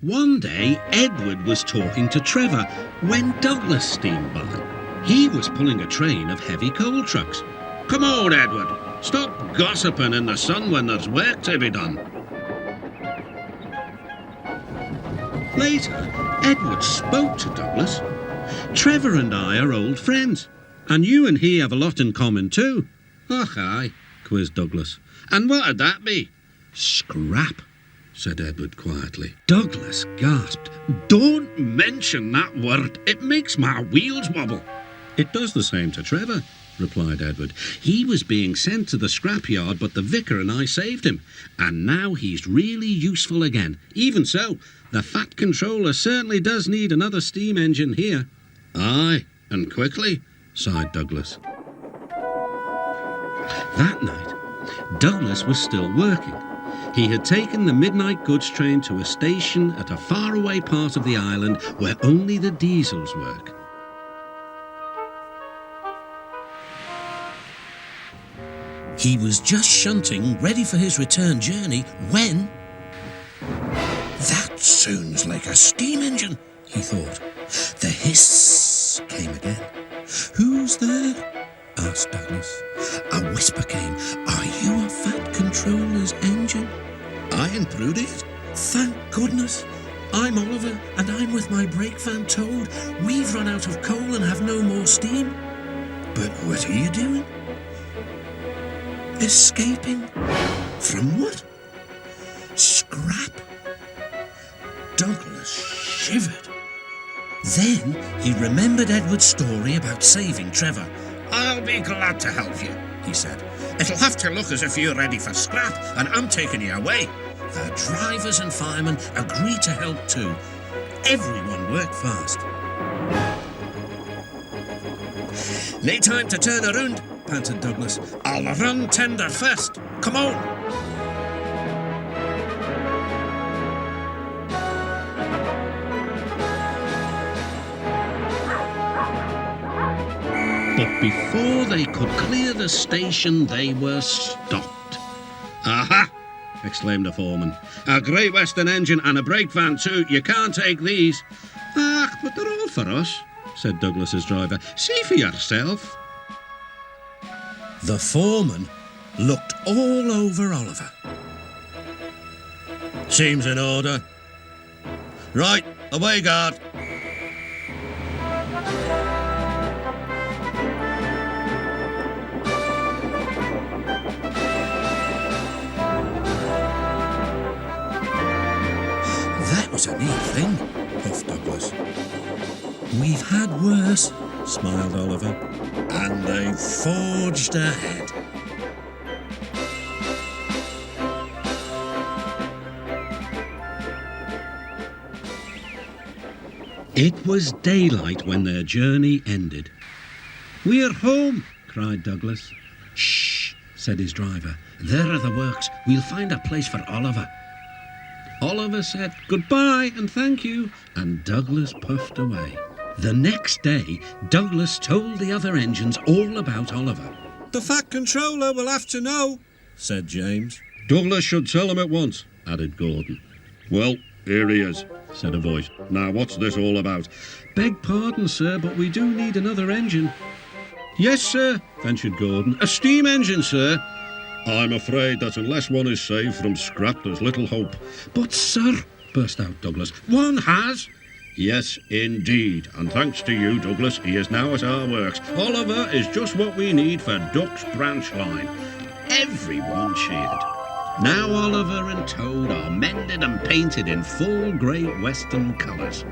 One day, Edward was talking to Trevor when Douglas steamed by. He was pulling a train of heavy coal trucks. "Come on, Edward. Stop gossiping in the sun when there's work to be done." Later, Edward spoke to Douglas. "Trevor and I are old friends, and you and he have a lot in common too." "Och, aye," quizzed Douglas. "And what'd that be?" "Scrap," said Edward quietly. Douglas gasped. "Don't mention that word. It makes my wheels wobble." "It does the same to Trevor," replied Edward. "He was being sent to the scrapyard, but the vicar and I saved him, and now he's really useful again. Even so, the Fat Controller certainly does need another steam engine here." "Aye, and quickly," sighed Douglas. That night, Douglas was still working. He had taken the midnight goods train to a station at a faraway part of the island where only the diesels work. He was just shunting, ready for his return journey, when... "That sounds like a steam engine," he thought. The hiss came again. "Who's there?" asked Douglas. A whisper came. "Are you a Fat Controller's engine?" "I intruded it." "Thank goodness. I'm Oliver, and I'm with my brake van Toad. We've run out of coal and have no more steam." "But what are you doing?" "Escaping." "From what?" "Scrap." Douglas shivered. Then he remembered Edward's story about saving Trevor. "I'll be glad to help you," he said. "It'll have to look as if you're ready for scrap, and I'm taking you away." The drivers and firemen agreed to help too. Everyone worked fast. "No time to turn around," panted Douglas. "I'll run tender first. Come on." But before they could clear the station, they were stopped. "Aha!" exclaimed the foreman. "A Great Western engine and a brake van too. You can't take these." "Ah, but they're all for us," said Douglas's driver. "See for yourself." The foreman looked all over Oliver. "Seems in order." "Right, away, guard." "That was a neat thing," puffed Douglas. "We've had worse," smiled Oliver. And they forged ahead. It was daylight when their journey ended. "We're home," cried Douglas. "Shh," said his driver. "There are the works. We'll find a place for Oliver." Oliver said goodbye and thank you, and Douglas puffed away. The next day, Douglas told the other engines all about Oliver. "The Fat Controller will have to know," said James. "Douglas should tell him at once," added Gordon. "Well, here he is," said a voice. "Now, what's this all about?" "Beg pardon, sir, but we do need another engine." "Yes, sir," ventured Gordon. "A steam engine, sir." "I'm afraid that unless one is saved from scrap, there's little hope." "But, sir," burst out Douglas, "one has." "Yes, indeed, and thanks to you, Douglas, he is now at our works. Oliver is just what we need for Duck's branch line." Everyone cheered. Now Oliver and Toad are mended and painted in full Great Western colours.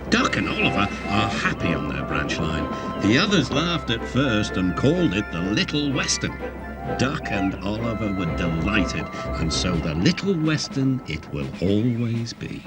Duck and Oliver are happy on their branch line. The others laughed at first and called it the Little Western. Duck and Oliver were delighted, and so the Little Western it will always be.